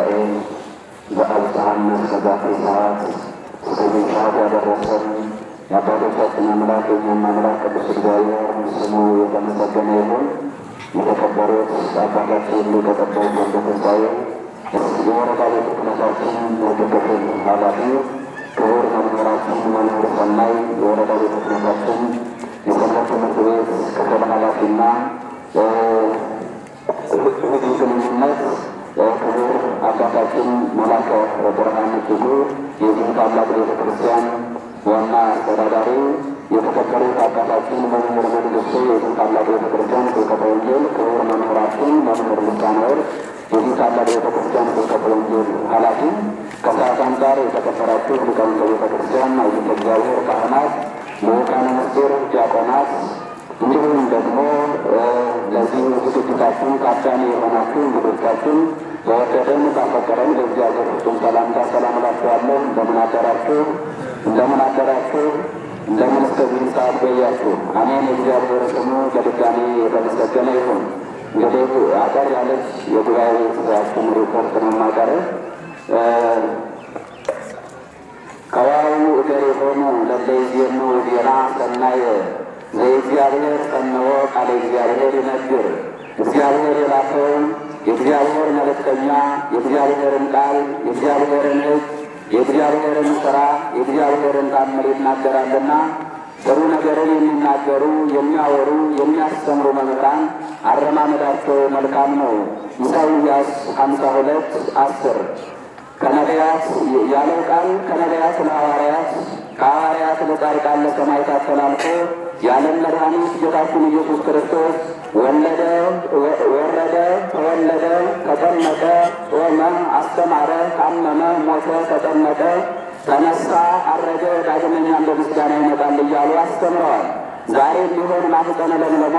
ሚካኤል በአብዛሃነ እስከዛሬ ሰዓት እስከዚህ ሰዓት ያደረሰን የአባቶቻችን አምላክ የእኛም አምላክ ቅዱስ እግዚአብሔር ስሙ የተመሰገነ ይሁን። የተከበሩት አባታችን ሊቀ ጠበብት ወልደ ትንሣኤ የወረዳ ቤተ ክህነታችን ምክትል ኃላፊ ክቡር መምህራችን መምህር ሰናይ የወረዳ ቤተ ክህነታችን የሰንበት ትምህርት ቤት ክፍል ኃላፊና ሕዝብ ግንኙነት ክቡር አባታችን መላከ ብርሃን እጅጉ የዚህ ታላቅ ቤተ ክርስቲያን ዋና አስተዳዳሪ፣ የተከበሩት አባታችን መምህር መንግስቱ የዚህ ታላቅ ቤተ ክርስቲያን ስብከተ ወንጌል ክቡር መምህራችን መምህር ልሳነ ወርቅ የዚህ ታላቅ ቤተ ክርስቲያን ስብከተ ወንጌል ኃላፊ፣ ከሰዓት አንጻር የተከበራችሁ ሊቃውንተ ቤተ ክርስቲያን አይሁድ እግዚአብሔር ካህናት፣ ልዑካነ ምስጢር ዲያቆናት፣ እንዲሁም ደግሞ ለዚህ ዝግጅታችን ታዳሚ የሆናችሁ እንግዶቻችን በወደደን ባፈቀረን ለእግዚአብሔር ፍጹም ሰላምታ ሰላም እላችኋለሁ። እንደምን አደራችሁ? እንደምን አደራችሁ? እንደምን እስከዚህ ሰዓት ቆያችሁ? አሜን። የእግዚአብሔር ስሙ በድጋሚ የተመሰገነ ይሁን። እንግዲህ አጠር ያለች የጉባኤ ቤተሰባችን ሪፖርት ነው የማቀርብ። ከዋው እገር የሆኑ ለለይዜኑ ዜና ሰናየ ለእግዚአብሔር ሰነወ ቃለ እግዚአብሔር ይነግር። እግዚአብሔር የላከውን የእግዚአብሔር መልእክተኛ የእግዚአብሔርን ቃል የእግዚአብሔርን ሕግ የእግዚአብሔርን ሥራ የእግዚአብሔርን ታምር ይናገራልና ጥሩ ነገርን የሚናገሩ የሚያወሩ የሚያስተምሩ መምህራን አረማመዳቸው መልካም ነው። ኢሳይያስ 52:10 ከነቢያት ያለው ቃል ከነቢያት ለሐዋርያት ከሐዋርያት ለጻድቃን ለሰማዕታት ተላልፎ የዓለም መድኃኒት ጌታችን ኢየሱስ ክርስቶስ ወለደ፣ ወረደ፣ ተወለደ፣ ተጠመቀ፣ ጾመ፣ አስተማረ፣ ታመመ፣ ሞተ፣ ተጠመቀ፣ ተነሳ፣ አረገ፣ ዳግመኛም በምስጋና ይመጣል እያሉ አስተምረዋል። ዛሬም ቢሆን ማኅፀነ ለምለሟ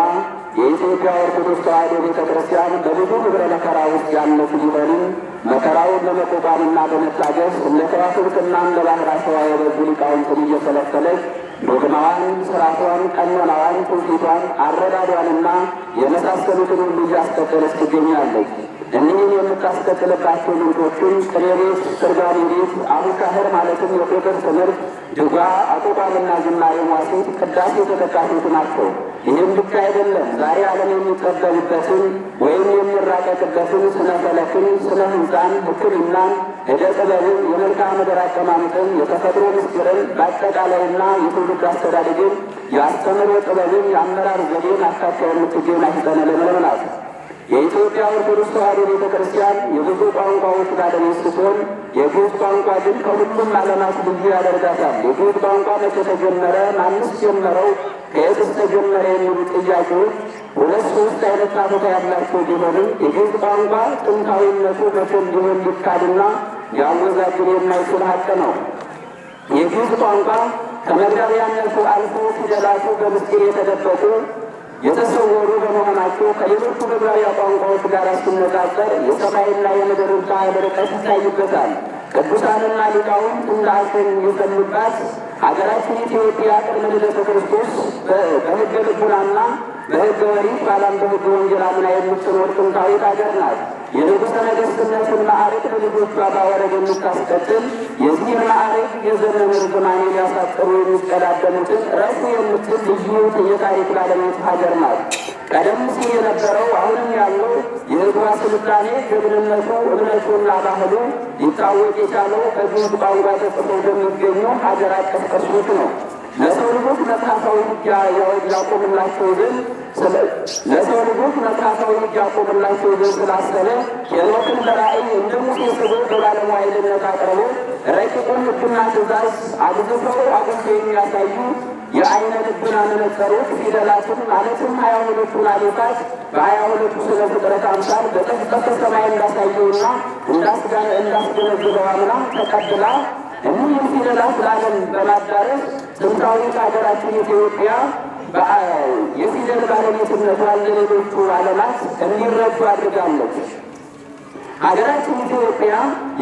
የኢትዮጵያ ኦርቶዶክስ ተዋሕዶ ቤተ ክርስቲያን በብዙ ክብረ መከራ ውስጥ ያለች ቢሆንም መከራውን ለመቋቋምና በመታገስ እንደ ከዋክብትና እንደ ባሕር አሸዋ የበዙ ሊቃውንትን እየፈለፈለች ዶግማዋን፣ ሥርዓቷን፣ ቀኖናዋን፣ ትውፊቷን፣ አረዳዷንና የመሳሰሉትን ሁሉ እያስቀጠለች ትገኛለች። እኒህን የምታስቀጥልባቸው ምንጮችን ቅኔ ቤት፣ ትርጓሜ ቤት፣ አቡሻህር ማለትም የቁጥር ትምህርት፣ ድጓ፣ አቋቋምና ዝማሬ መዋሥዕት፣ ቅዳሴ ተጠቃሾች ናቸው። ይህም ብቻ አይደለም። ዛሬ ዓለም የሚጠበብበትን ወይም የሚራቀቅበትን ስነ ፈለክን፣ ስነ ሕንፃን፣ ሕክምናን፣ ዕደ ጥበብን፣ የመልክዓ ምድር አቀማመጥን፣ የተፈጥሮ ምስጢርን በአጠቃላይና የትውልድ አስተዳደግን፣ የአስተምህሮ ጥበብን፣ የአመራር ዘዴን አካታ የምትገኝ ማኅፀነ ለምለም ናት። የኢትዮጵያ ኦርቶዶክስ ተዋሕዶ ቤተ ክርስቲያን የብዙ ቋንቋዎች ባለቤት ስትሆን የግዕዝ ቋንቋ ግን ከሁሉም ዓለማት ልዩ ያደርጋታል። የግዕዝ ቋንቋ መቼ ተጀመረ? ማንስ ጀመረው? ከየትስ ተጀመረ? የሚሉ ጥያቄዎች ሁለት ሶስት አይነት ታቦታ ያላቸው ቢሆንም የግዕዝ ቋንቋ ጥንታዊነቱ መቼም ሊሆን ሊካድና ሊያወዛግብ የማይችል ሀቅ ነው። የግዕዝ ቋንቋ ከመግባቢያነቱ አልፎ ፊደላቱ በምስጢር የተደበቁ የተሰወሩ በመሆናቸው ከሌሎቹ መግባቢያ ቋንቋዎች ጋር ሲነጻጸር የሰማይና የምድርን ታህል ርቀት ይታይበታል። ቅዱሳንና ሊቃውንት እንደ አሸን የሰሉባት ሀገራችን ኢትዮጵያ ቅድመ ልደተ ክርስቶስ በሕገ ልቡናና በሕገ ኦሪት ባላም በሕገ ወንጌል አምና የምትኖር ጥንታዊት ሀገር ናት። የንጉሠ ነገሥትነትን ማዕረግ ለልጆቿ ባወረድ የምታስቀጥል የዚህን ማዕረግ የዘመን ርዝማኔ ሊያሳጥሩ የሚቀዳደሙትን ረፉ የምትል ልዩ የታሪክ ባለቤት ሀገር ናት። ቀደም ሲል የነበረው አሁንም ያለው የሕዝቧ ስልጣኔ ጀግንነቱ፣ እምነቱና ባህሉ ሊታወቅ የቻለው በግዕዝ ቋንቋ ተጽፈው በሚገኙ ሀገር አቀፍ ቅርሶች ነው። ለሰው ልጆች መጽሐፋዊ ሕግ ያቆምላቸው ዘንድ ስላሰበ ሄኖክን በራእይ እንደ ሙሴ ስቦ በባለሟልነት አቅርቦ ረቂቁን ሕግና ትእዛዝ አግዝፈው የሚያሳዩ የአይነ ልቡና መነጽሮች ፊደላትን ማለትም 22ቱን አሌፋት በ22ቱ ስነ ፍጥረት አምሳል በጠፍጠፈ ሰማይ እንዳሳየውና እንዳስገነዝበው አምና ተቀብላ እኒህም ፊደላት ለዓለም በማዳረስ ጥንታዊት ሀገራችን ኢትዮጵያ የፊደል ባለቤትነቷን ለሌሎቹ ዓለማት እንዲረዱ አድርጋለች። ሀገራችን ኢትዮጵያ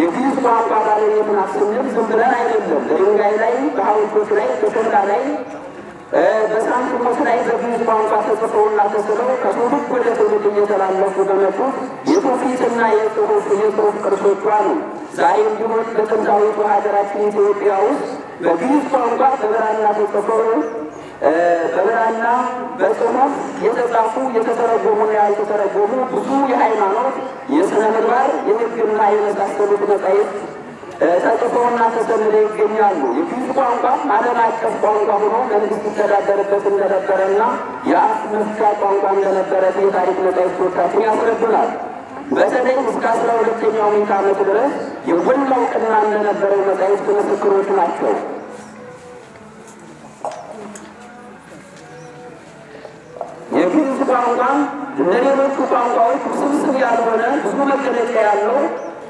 የግዕዝ ቋንቋ ባለቤት ናት ስንል ዝም ብለን አይደለም። በድንጋይ ላይ፣ በሐውልቶች ላይ፣ በሸክላ ላይ በሳንቲሞች ላይ በግዕዝ ቋንቋ ተጽፈውና ተስለው ከትውልድ ወደ ትውልድ እየተላለፉ በመጡት የትውፊትና የጽሑፍ ቅርሶቿ ነው። ዛሬም ቢሆን በጥንታዊቱ ሀገራችን ኢትዮጵያ ውስጥ በግዕዝ ቋንቋ በብራና ተጽፈው በብራና በጽሑፍ የተጻፉ የተተረጎሙና ያልተተረጎሙ ብዙ የሃይማኖት፣ የሥነ ምግባር፣ የሕግና የመሳሰሉት መጻሕፍት ተጽፈውና ተሰንደው ይገኛሉ። የግዕዝ ቋንቋ ዓለም አቀፍ ቋንቋ ሆኖ መንግስት ይተዳደርበት እንደነበረና የአፍ መፍቻ ቋንቋ እንደነበረ የታሪክ መጻሕፍቶቻችን ያስረዱናል። በተለይ እስከ 12ኛው ምዕተ ዓመት ድረስ የጎላ እውቅና እንደነበረው መጻሕፍት ምስክሮች ናቸው። የግዕዝ ቋንቋ እንደሌሎቹ ቋንቋዎች ውስብስብ ያልሆነ ብዙ መገለጫ ያለው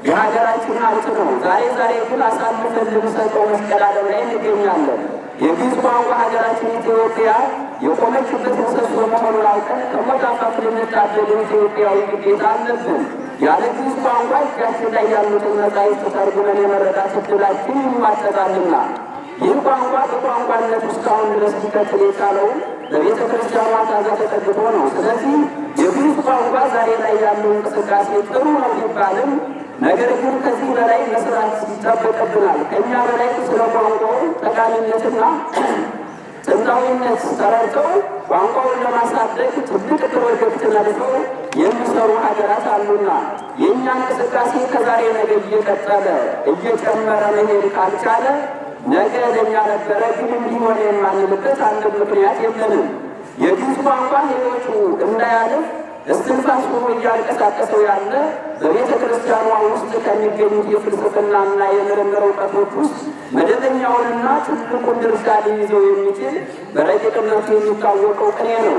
የሀገራችን ሀብት ነው። ዛሬ ግን አሳልፈን ልንሰጠው መስቀላለም ላይ እንገኛለን። የግዕዝ ቋንቋ ሀገራችን ኢትዮጵያ የቆመችበት ምሰሶ መሆኑን አውቀን ከሞት አፋፍ ልንታደግ ኢትዮጵያዊ ግዴታ አለብን። ያለ ግዕዝ ቋንቋ እጃችን ላይ ያሉትን መጻሕፍት ተርጉመን የመረዳት ዕድላችን ይሟጠጣልና ይህ ቋንቋ በቋንቋነት እስካሁን ድረስ ሊቀጥል የቻለው በቤተ ክርስቲያኗ ታዛ ተጠግቶ ነው። ስለዚህ የግዕዝ ቋንቋ ዛሬ ላይ ያለው እንቅስቃሴ ጥሩ ነው ቢባልም ነገር ግን ከዚህ በላይ መስራት ይጠበቅብናል። ከእኛ በላይ ስለ ቋንቋው ጠቃሚነትና ጥንታዊነት ተረድተው ቋንቋውን ለማሳደግ ትልቅ ፕሮጀክት ነድፈው የሚሰሩ ሀገራት አሉና የእኛ እንቅስቃሴ ከዛሬ ነገ እየቀጠለ እየጨመረ መሄድ ካልቻለ ነገ ለእኛ ነበረ ግን እንዲሆን የማንልበት አንድ ምክንያት የለንም። የግዕዝ ቋንቋ ሕይወቱ እንዳያልፍ እስትንፋስ ሆኖ እያንቀሳቀሰው ያለ በቤተ ክርስቲያኗ ውስጥ ከሚገኙት የፍልስፍናና የምርምር እውቀቶች ውስጥ መደበኛውንና ትልቁን ድርሻ ሊይዘው የሚችል በረቂቅነቱ የሚታወቀው ቅኔ ነው።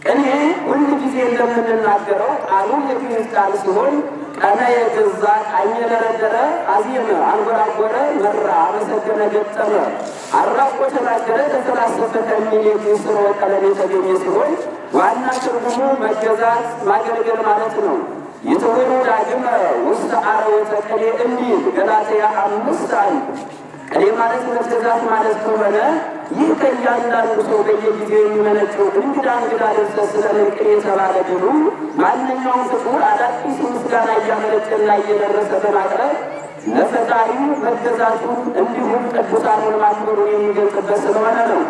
ቅኔ ሁል ጊዜ እንደምንናገረው ቃሉ የግዕዝ ቃል ሲሆን ቀነ የገዛ፣ ቃኘ ደረደረ፣ አዜመ፣ አንጎራጎረ፣ መራ፣ አመሰገነ፣ ገጠመ፣ አራቆ፣ ተናገረ፣ ተፈላሰፈ ከሚል የግዕዝ ሥርወ ቀለም የተገኘ ሲሆን ዋና ትርጉሙ መገዛት፣ ማገልገል ማለት ነው። ይትውሩ ዳግመ ውስተ አርዌተ ቅኔ እንዲል ገላትያ 5:1 ቅኔ ማለት መገዛት ማለት ከሆነ ይህ ከእያንዳንዱ ሰው በየጊዜው የሚመነጨው እንግዳ ድርሰት ስለምን ቅኔ የተባለ ቢሉ ማንኛውም ፍጡር አዳዲስ ምስጋና እያመነጨና እየደረሰ በማቅረብ ለፈጣሪው መገዛቱን እንዲሁም ቅዱሳኑን ማክበሩን የሚገልጽበት ስለሆነ ነው።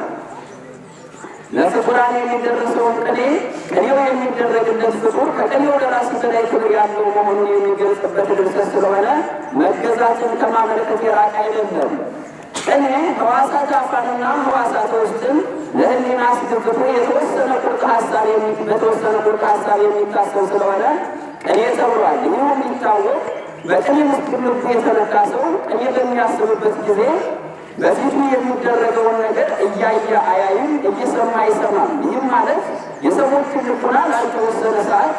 ለፍጡራን የሚደረሰውን ቅኔው የሚደረግለት ፍጡር ከቅኔው ደራሲ በላይ ክብር ያለው መሆኑን የሚገልጽበት ድርሰት ስለሆነ መገዛትን ከማመልከት የራቀ አይደለም። ቅኔ ሕዋሳት አፋንና ሕዋሳት ውስጥን ለሕሊና አስገብቶ በተወሰነ ቁርጥ ሀሳብ የሚታሰብ ስለሆነ ቅኔ ተብሏል። ይህ የሚታወቅ በቅኔ ውስጥ ልቡ የተነካ ሰው ቅኔ በሚያስብበት ጊዜ በፊቱ የሚደረገውን ነገር እያየ አያይም፣ እየሰማ አይሰማም። ይህም ማለት የሰዎችን ልቡና ላልተወሰነ ሰዓት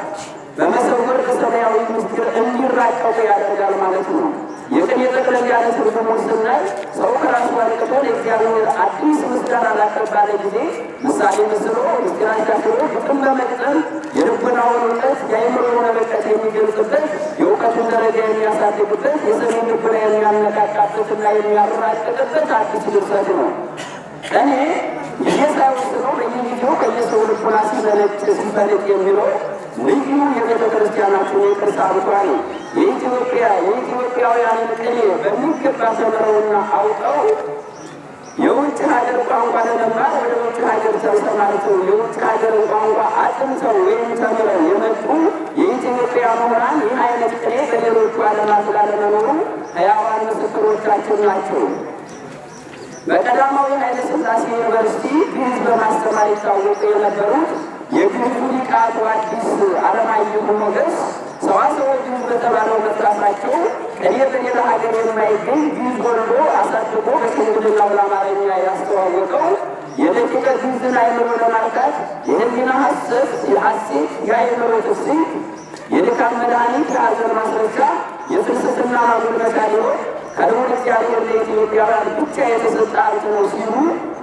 በመሰወር በሰማያዊ ምስጢር እንዲራቀቁ ያደርጋል ማለት ነው። የቅኔ ጠቅለል ያለ ትርጉሙን ስናይ ሰው ከራሱ አልቅቶ ለእግዚአብሔር አዲስ ምስጋና ላቀረበ ጊዜ ምሳሌ መስሎ ምስጢር አሻሽሎ ግጥም በመግጠም የልቡናውን እውቀት የአእምሮውን እውቀት የሚገልጽበት የእውቀቱን ደረጃ የሚያሳድግበት የሰሜን ልቡና የሚያነቃቃበትና የሚያራቅቅበት አዲስ ድርሰት ነው። ቅኔ ጊዜ ሳይወስነው በየጊዜው ከየሰው ልቡና ሲፈለቅ የሚለው ልዩ የቤተ ክርስቲያናችን የቅርስ ሀብቷ ነው። የኢትዮጵያውያንን ቅኔ በሚገባ ተምረውና አውቀው የውጭ ሀገር ቋንቋ ለመማር ወደ ውጭ ሀገር ተሰማርተው የውጭ ሀገርን ቋንቋ አጥንተው ወይም ተምረው የመጡ የኢትዮጵያ ምሁራን ይህ አይነት ቅኔ በሌሎቹ ዓለማት ላለመኖሩ ሕያዋን ምስክሮቻችን ናቸው። በቀዳማዊ ኃይለ ሥላሴ ዩኒቨርሲቲ ግዕዝ በማስተማር ይታወቁ የነበሩት የግዕዙ ሊቅ አቶ አዲስ አለማየሁ ሞገስ ሰዋስወ ግዕዝ በተባለው መጽሐፋቸው ቅኔ በሌላ ሀገር የማይገኝ ግዕዝ ወልዶ አሳድጎ በሽምግልናው ለአማርኛ ያስተዋወቀው የደቂቀ ግዕዝን አእምሮ ለማርካት የሕሊና ሐሴት፣ የአእምሮ ትፍስሕት፣ የድካም መድኃኒት፣ የሐዘን ማስረጃ፣ የፍልስፍና ማጎልበቻ ሊሆን ከልዑል እግዚአብሔር ለኢትዮጵያውያን ብቻ የተሰጠ ሀብት ነው ሲሉ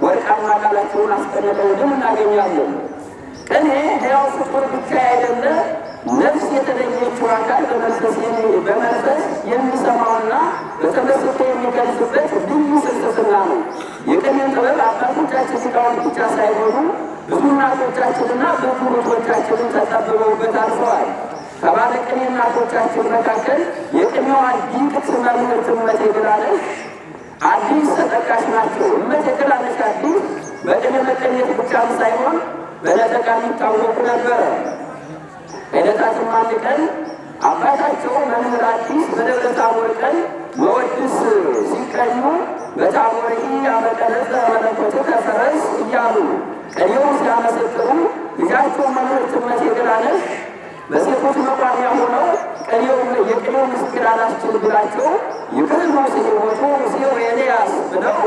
ወርቃማ ቃላቸውን አስቀምጠው ድል እናገኛለን። ቅኔ ሕያው ፍጡር ብቻ አይደለ ነፍስ የተለየችው አካል በመንፈስ የሚሰማውና በተመስጦ የሚገልጽበት ልዩ ፍልስፍና ቅድስና ነው። የቅኔን ጥበብ አባቶቻችን ሊቃውንት ብቻ ሳይሆኑ ብዙ እናቶቻችንና ብዙ እህቶቻችንን ተጠብበውበት አልፈዋል። ከባለ ቅኔ እናቶቻችን መካከል የቅኔዋ ሊቅ መምህርት እመቴ ግራነሽ አዲስ ተጠቃሽ ናቸው። እመቴ ግራነሽ አዲስ በቅኔ መቀኘት ብቻም ሳይሆን በነጠቃም ይታወቁ ነበረ። ዕለታትም አንድ ቀን አባታቸው መምህር አዲስ በደብረ ታቦር ቀን መወድስ ሲቀኙ በታቦርኪ ያመቀለጸ መለኮት ከፈረስ እያሉ ቅኔውን ሲያመሰጥሩ ልጃቸው መምህርት እመቴ ግራነሽ በሴቶች መቋሚያ ሆነው የቅኔው ምስጢር አላስችል ብላቸው ይክህኑ ሲወቱ ሙሴው ኤልያስ ብለው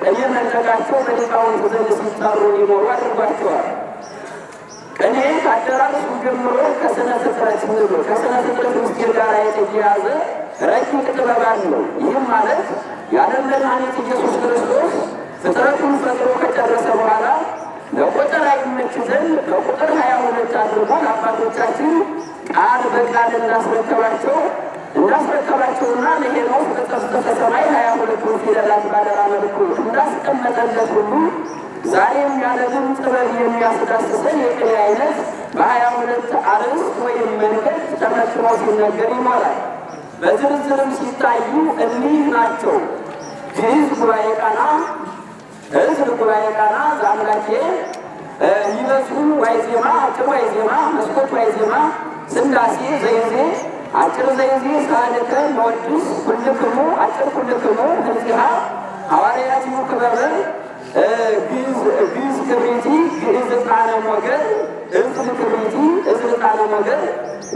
ቅኔ መንጠቃቸው በሊቃውንት ዘንድ ሲጠሩ ሊኖሩ አድርጓቸዋል። ቅኔ ከአደራረሱ ጀምሮ ከስነ ፍጥረት ምስጢር ጋር የተያያዘ ረቂቅ ጥበብ አለው። ይህም ማለት የዓለም መድኃኒት ኢየሱስ ክርስቶስ ፍጥረቱን ፈጥሮ ከጨረሰ በኋላ ለቁጥር አይመች ዘንድ በቁጥር 22 አድርጎ ለአባቶቻችን ቃል በቃል እንዳስረከባቸውና ለሄኖክ በጸፍጸፈ ሰማይ 22ቱን ፊደላት ባደራ መልኩ እንዳስቀመጠለት ሁሉ ዛሬም ያለምን ጥበብ የሚያስዳስሰን የቅኔ አይነት በ22 አርዕስት ወይም መንገድ ተመክሮ ሲነገር ይኖራል። በዝርዝርም ሲታዩ እኒህ ናቸው። ግዕዝ ጉባኤ ቃና፣ ዕዝል ጉባኤ ቃና ዘአምላኬ፣ ይበሱ ዋይዜማ፣ አጭር ዋይዜማ፣ መስኮት ዋይዜማ፣ ስላሴ ዘይዜ፣ አጭር ዘይዜ፣ ሳልከ መወድስ፣ ኩልክሙ፣ አጭር ኩልክሙ፣ ህንጽሃ፣ ሐዋርያትዩ ክበበ፣ ግዕዝ ክብሪቲ፣ ግዕዝ ዕጣነ ሞገር፣ ዕዝል ክብሪቲ፣ ዕዝል ዕጣነ ሞገር፣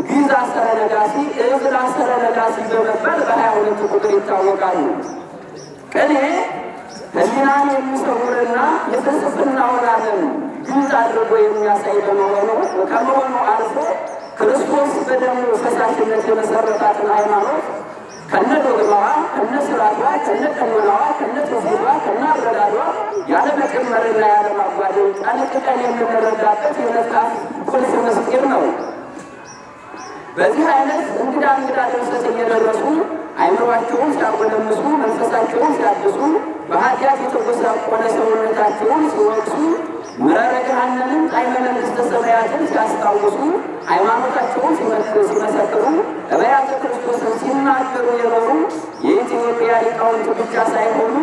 ግዕዝ አሰረ ነጋሲ፣ ዕዝል አሰረ ነጋሲ በመባል በ22 ቁጥር ይታወቃሉ። ቅኔ ሕሊናን የሚሰውርና የፍልስፍናውን ዓለም ግልጽ አድርጎ የሚያሳይ ከመሆኑ አልፎ ክርስቶስ በደሙ ፈሳሽነት የመሰረታትን ሃይማኖት ከነ ዶግማዋ፣ ከነ ስርዓቷ፣ ከነ ቀኖናዋ፣ ከነ ትውፊቷ፣ ከነ አረዳዷ ያለ መጨመርና ያለ ማጓደል ጠንቅቀን የምንረዳበት የመጽሐፍ ቁልፍ ምስጢር ነው። በዚህ አይነት እንግዳ ድርሰት እየደረሱ አይምሯቸውን ሲያጎለምሱ፣ መንፈሳቸውን ሲያድሱ፣ በኃጢአት የተጎሳቆለ ሰውነታቸውን ሲወቅሱ፣ ምረረ ገሃነምን ጣዕመ መንግሥተ ሰማያትን ሲያስታውሱ፣ ሃይማኖታቸውን ሲመሰክሩ፣ ነቢያተ ክርስቶስን ሲናገሩ የኖሩ የኢትዮጵያ ሊቃውንት ብቻ ሳይሆኑ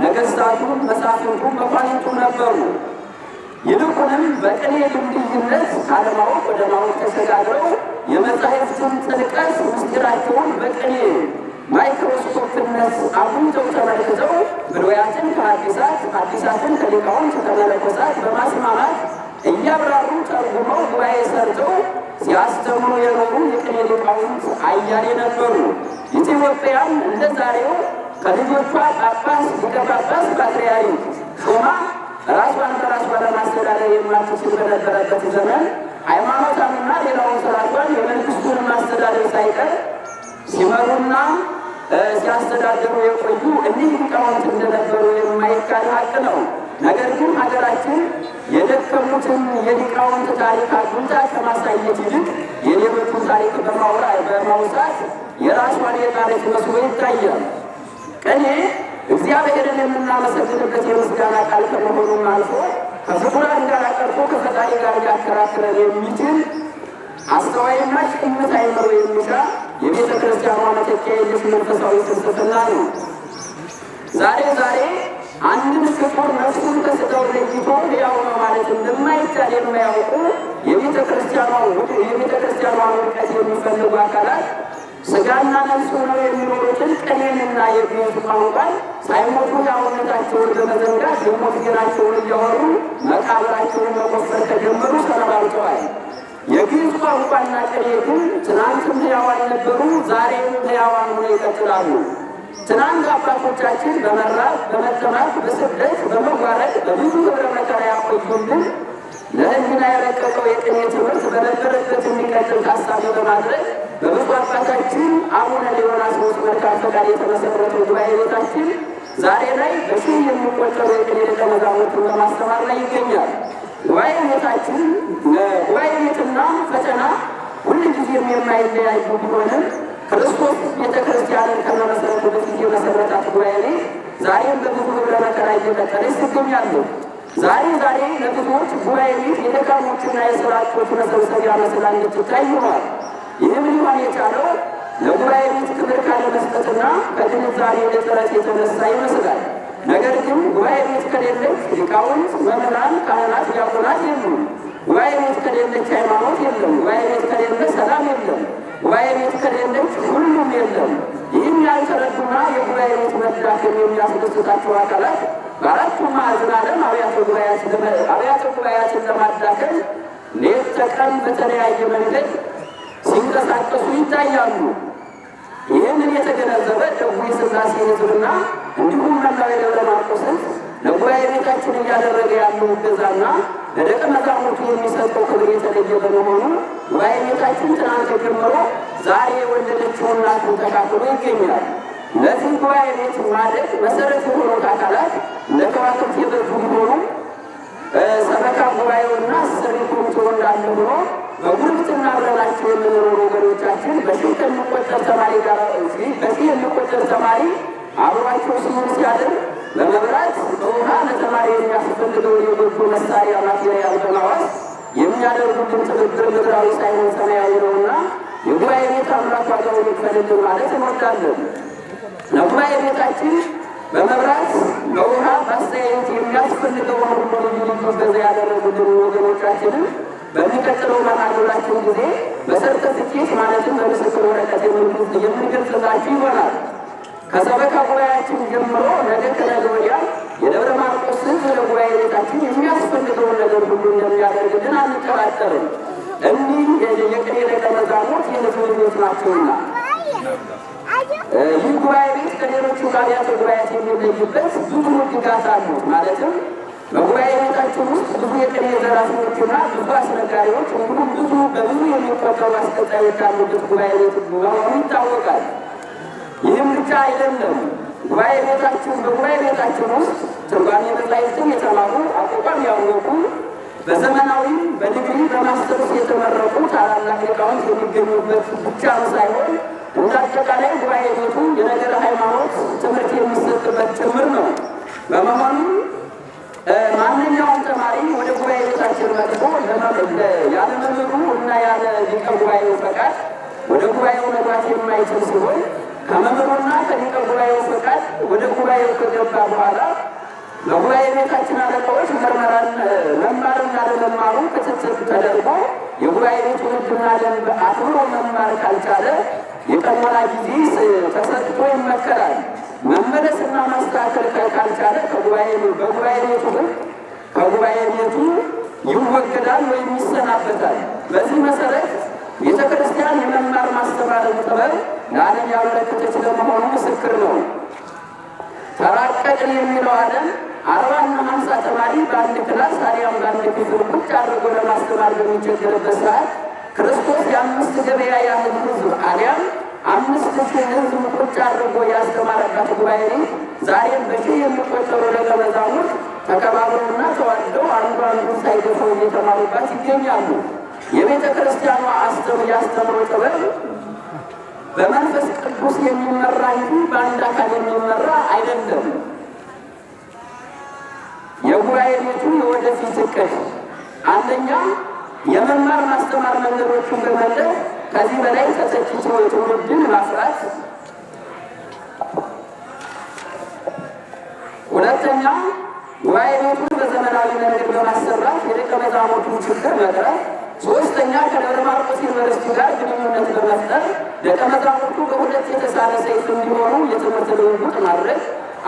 ነገሥታቱ፣ መሳፍንቱ፣ መኳንንቱ ነበሩ። ይልቁንም በቅኔ ድልድይነት ካለማወቅ ወደ ማወቅ ተሸጋግረው የመጻሕፍትን ጥልቀት ምስጢራቸውን በቅኔ ማይክሮስኮፕነት አጉልተው ተመልክተው ብሉያትን ከሐዲሳት፣ ሐዲሳትን ከሊቃውንት ከመነኮሳት በማስማማት እያብራሩ ተርጉመው ጉባኤ ሰርተው ሲያስተምሩ የኖሩ የቅኔ ሊቃውንት አያሌ ነበሩ። ኢትዮጵያም እንደ ዛሬው ከልጆቿ ጳጳስ፣ ሊቀ ጳጳስ፣ ፓትርያርክ ሾማ ራሷን በራሷ ለማስተዳደር የማትችል በነበረበት ዘመን ሃይማኖቷንና ሌላውን ስራቷን የመንግስቱን ማስተዳደር ሳይቀር ሲመሩና ሲያስተዳድሩ የቆዩ እኒህ ሊቃውንት እንደነበሩ የማይካድ ሀቅ ነው። ነገር ግን ሀገራችን የደከሙትን የሊቃውንት ታሪክ አጉልታ ከማሳየት ይልቅ የሌሎቹን ታሪክ በማውሳት የራሷን የጣለች መስሎ ይታያል። ቅኔ እግዚአብሔርን የምናመሰግንበት የምስጋና ቃል ከመሆኑም አልፎ ከፍጡራን ጋር ቀርቶ ከፈጣሪ ጋር ሊያከራክረን የሚችል አስተዋይና ጭምት አይምሮ የሚሻ የቤተ ክርስቲያኗ መተኪያ የለሽ መንፈሳዊ ፍልስፍና ነው። ዛሬ አንድን ፍጡር ነፍሱን ከሥጋው ለይቶ ሕያው ነው ማለት እንደማይቻል የማያውቁ የቤተ ክርስቲያኗን ውድቀት የሚፈልጉ አካላት ሥጋና ነፍስ ሆነው የሚኖሩትን ቅኔንና የግዕዝ ቋንቋን ሳይሞቱ ሕያውነታቸውን በመዘንጋት የሞት ዜናቸውን እያወሩ መቃብራቸውን መቆፈር ከጀመሩ ሰነባብተዋል። የግዕዝ ቋንቋና ቅኔ ግን ትናንትም ሕያዋን ነበሩ፣ ዛሬም ሕያዋን ሆነው ይቀጥላሉ። ትናንት አባቶቻችን በመራብ በመጠማት በስደት በመዋረድ በብዙ ኅብረ መከራ ያቆዩልን ለሕሊና የረቀቀው የቅኔ ትምህርት በነበረበት የሚቀጥል ታሳቢ በማድረግ በብፁዕ አባታችን አቡነ ሊዮናስዎስ መልካም ፈቃድ የተመሰረተው ጉባኤ ቤታችን ዛሬ ላይ በሺህ የሚቆጠሩ የቅኔ ደቀ መዛሙርትን በማስተማር ላይ ይገኛል። ጉባኤ ቤትና ፈተና ሁልጊዜም የማይለያዩ ቢሆንም ክርስቶስ ቤተ ክርስቲያንን ከመመሰረቱ በፊት የመሰረታት ጉባኤ ቤት ዛሬም በብዙ ህብረ መከራ እየቀጠለች ትገኛለች። ዛሬ ለብዙዎች ጉባኤ ቤት የደካሞችና የሥራቶች መሰብሰቢያ መስላ እንድትታይ ሆኗል። ይህም ሊሆን የቻለው ለጉባኤ ቤት ክብር ካለመስጠትና ከግንዛቤ እጥረት የተነሳ ይመስላል። ነገር ግን ጉባኤ ቤት ከሌለች ሊቃውንት፣ መምህራን፣ ካህናት፣ ዲያቆናት የሉም። ጉባኤ ቤት ከሌለች ሃይማኖት የለም። ጉባኤ ቤት ከሌለ ሰላም የለም። ጉባኤ ቤት ከሌለች ሁሉም የለም። ይህም ያልተረዱና የጉባኤ ቤት መዳከም የሚያስደስታቸው አካላት በአራቱም ማዕዘነ ዓለም አብያተ ጉባኤያትን ለማዳከም ሌት ተቀን በተለያየ መንገድ ሲንቀሳቀሱ ይታያሉ። ይህንን የተገነዘበ ደጉ የሥላሴ ሕዝብና እንዲሁም መላው የደብረ ማርቆስ ሕዝብ ለጉባኤ ቤታችን እያደረገ ያለው እገዛና ለደቀ መዛሙርቱ የሚሰጠው ክብር የተለየ በመሆኑ ጉባኤ ቤታችን ትናንት ጀምሮ ዛሬ የወለደችውን እናቱን ተካፍሎ ይገኛል። ለዚህ ጉባኤ ቤት ማደግ መሰረት የሆኑት አካላት ለከዋክብት የበዙ ቢሆኑ ሰበካ ጉባኤውና አሰሪ ኮሚቴው እንዳለ ሆኖ በጉርብትና አብረናቸው የምንኖሩ ወገኖቻችን በሺህ የሚቆጠር ተማሪ አብሯቸው ሲሆን ሲያደርግ በመብራት በውሃ ለተማሪ የሚያስፈልገውን የጎጆ መሳሪያ ማቴሪያል በማዋስ የሚያደርጉልን ትብብር ምድራዊ ሳይሆን ሰማያዊ ነውና የጉባኤ ቤት አምላክ ዋጋውን ይክፈልልን ማለት እንወዳለን። ለጉባኤ ቤታችን በመብራት በውሃ በአስተያየት የሚያስፈልገውን ሁሉ ልዩ እገዛ ያደረጉልን ወገኖቻችንን በሚቀጥለው መርሃግብራችን ጊዜ በሰርተፍኬት ማለትም በምስክር ወረቀት የምንገልጽላችሁ ይሆናል። ከሰበካ ጉባኤያችን ጀምሮ ነገ ከነገ ወዲያ የደብረ ማርቆስ ሕዝብ ለጉባኤ ቤታችን የሚያስፈልገውን ነገር ሁሉ እንደሚያደርግልን አንጠራጠርም። እኒህ የቅኔ ደቀ መዛሙርት የሕዝብ ልጆች ናቸውና ይህ ጉባኤ ቤት ከሌሎቹ አብያተ ጉባኤያት የሚለይበት ብዙ ሕግጋት አሉት። ማለትም በጉባኤ ቤታችን ውስጥ ብዙ የቅኔ ዘራፊዎችና ብዙ አስነጋሪዎች እንዲሁም በብዙ የሚቆጠሩ አስቀጣዮች ያሉበት ጉባኤ ቤት መሆኑ ይታወቃል። ይህም ብቻ አይደለም። በጉባኤ ቤታችን ውስጥ ትርጓሜ መጻሕፍትን የተማሩ አቋቋም ያወቁ በዘመናዊም በዲግሪ በማስተርስ የተመረቁ ታላላቅ ሊቃውንት የሚገኙበት ብቻም ሳይሆን እንደ አጠቃላይ ጉባኤ ቤቱ የነገረ ሃይማኖት ትምህርት የሚሰጥበት ጭምር ነው። በመሆኑ ማንኛውም ተማሪ ወደ ጉባኤ ቤታችን መጥቶ ያለ መምህሩ እና ያለ ሊቀ ጉባኤው ፈቃድ ወደ ጉባኤው መግባት የማይችል ሲሆን ከመምህሩና ከሊቀ ጉባኤው ፈቃድ ወደ ጉባኤው ከገባ በኋላ በጉባኤ ቤታችን አለቃዎች መማርና ለመማሩ ክትትል ተደርጎ የጉባኤ ቤቱ ሕግና ደንብ አክብሮ መማር ካልቻለ የቀኖና ጊዜ ተሰጥቶ ይመከራል። መመለስና ማስተካከል ካልቻለ በጉባኤ ቤቱ ሕግ ከጉባኤ ቤቱ ይወገዳል ወይም ይሰናበታል። በዚህ መሰረት ቤተ ክርስቲያን የመማር ማስተማርን ጥበብ ለዓለም ያበረከተች ለመሆኑ ምስክር ነው። ተራቀቅን የሚለው ዓለም 40 እና 50 ተማሪ በአንድ ክላስ አሊያም በአንድ ክፍል ቁጭ አድርጎ ለማስተማር በሚቸገርበት ሰዓት ክርስቶስ የ5 ገበያ ያህል ሕዝብ አሊያም 5000 ሕዝብ ቁጭ አድርጎ ያስተማረባት ጉባኤ ዛሬም በሺህ የሚቆጠሩ ደቀ መዛሙርት ተከባብረውና ተዋደው አንዱ አንዱን ሳይገፋው እየተማሩባት ይገኛሉ። የቤተ ክርስቲያኗ ያስተምሮ ጥበብ በመንፈስ ቅዱስ የሚመራ እንጂ በአንድ አካል የሚመራ አይደለም። የጉባኤ ቤቱ የወደፊት እቅድ አንደኛ የመማር ማስተማር መንገዶችን በመለስ ከዚህ በላይ ተተኪ ትውልድን ማፍራት፣ ሁለተኛ ጉባኤ ቤቱን በዘመናዊ መንገድ በማሰራት የደቀ መዛሙርቱን ችግር መቅረፍ፣ ሶስተኛ ከደብረ ማርቆስ ዩኒቨርሲቲ ጋር ግንኙነት በመፍጠር ደቀ መዛሙርቱ በሁለት የተሳለ ሰይፍ እንዲሆኑ የትምህርት ልውውጥ ማድረግ፣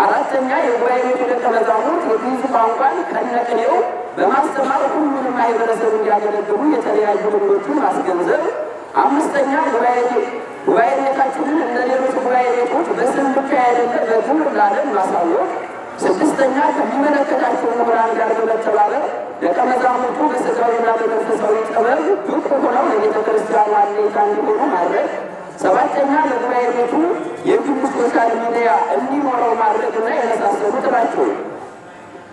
አራተኛ የጉባኤ ቤቱ ደቀ መዛሙርት የግዕዝ ቋንቋን ከነቅኔው በማስተማር ሁሉንም ማህበረሰብ እንዲያገለግሉ የተለያዩ ልምዶችን ማስገንዘብ፣ አምስተኛ ጉባኤ ቤታችንን እንደ ሌሎች ጉባኤ ቤቶች በስም ብቻ አይደለ በግብር ለዓለም ማሳወቅ፣ ስድስተኛ ከሚመለከታቸው ምሁራን ጋር በመተባበር ደቀ መዛሙርቱ በሥጋዊና በመንፈሳዊ ጥበብ ብቁ ሆነው ለቤተ ክርስቲያኑ አለኝታ እንዲሆኑ ማድረግ፣ ሰባተኛ ለጉባኤ ቤቱ የግል ሶሻል ሚዲያ እንዲኖረው ማድረግና የመሳሰሉት ናቸው።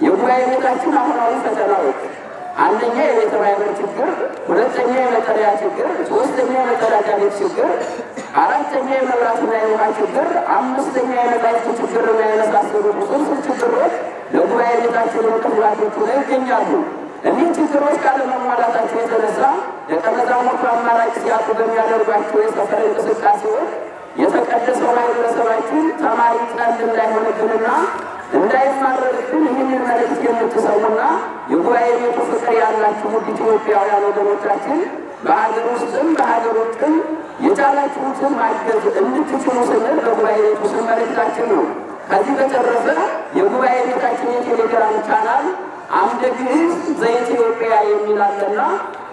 የጉባኤ ቤታችን አሁናዊ ፈተናዎች አንደኛ የቤተ ማይበር ችግር፣ ሁለተኛ የመጠለያ ችግር፣ ሶስተኛ የመጸዳጃ ቤት ችግር፣ አራተኛ የመብራትና የውሃ ችግር፣ አምስተኛ የመጻሕፍት ችግርና የመሳሰሉ ውስብስብ ችግሮች ለጉባኤ ቤታችን እንቅፋቶች ሆነው ይገኛሉ። እኒህ ችግሮች ካለመሟላታቸው የተነሳ ደቀ መዛሙርቱ አማራጭ ሲያጡ በሚያደርጓቸው የሰፈር እንቅስቃሴዎች የተቀደሰው ማህበረሰባችን ተማሪ ጠል እንዳይሆንብንና እንዳይማረርብን ይህንን መልእክት የምትሰሙና የጉባኤ ቤቱ ፍቅር ያላችሁ ውድ ኢትዮጵያውያን ወገኖቻችን በሀገር ውስጥም በሀገር ውጭም የቻላችሁትን ማገዝ እንድትችሉ ስንል በጉባኤ ቤቱ ስም መልእክታችን ነው። ከዚህ በተረፈ የጉባኤ ቤታችን የቴሌግራም ቻናል አምደ ግዕዝ ዘኢትዮጵያ የሚል አለና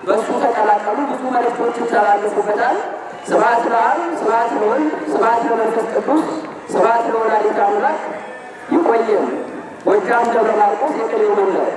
በእሱ ተቀላቀሉ። ብዙ መልእክቶች ይተላለፉበታል። ስብሐት ለአብ፣ ስብሐት ለወልድ፣ ስብሐት ለመንፈስ ቅዱስ፣ ስብሐት ለወላዲተ አምላክ። ይቆየን። ጎጃም ደብረ ማርቆስ የቅኔው መንደር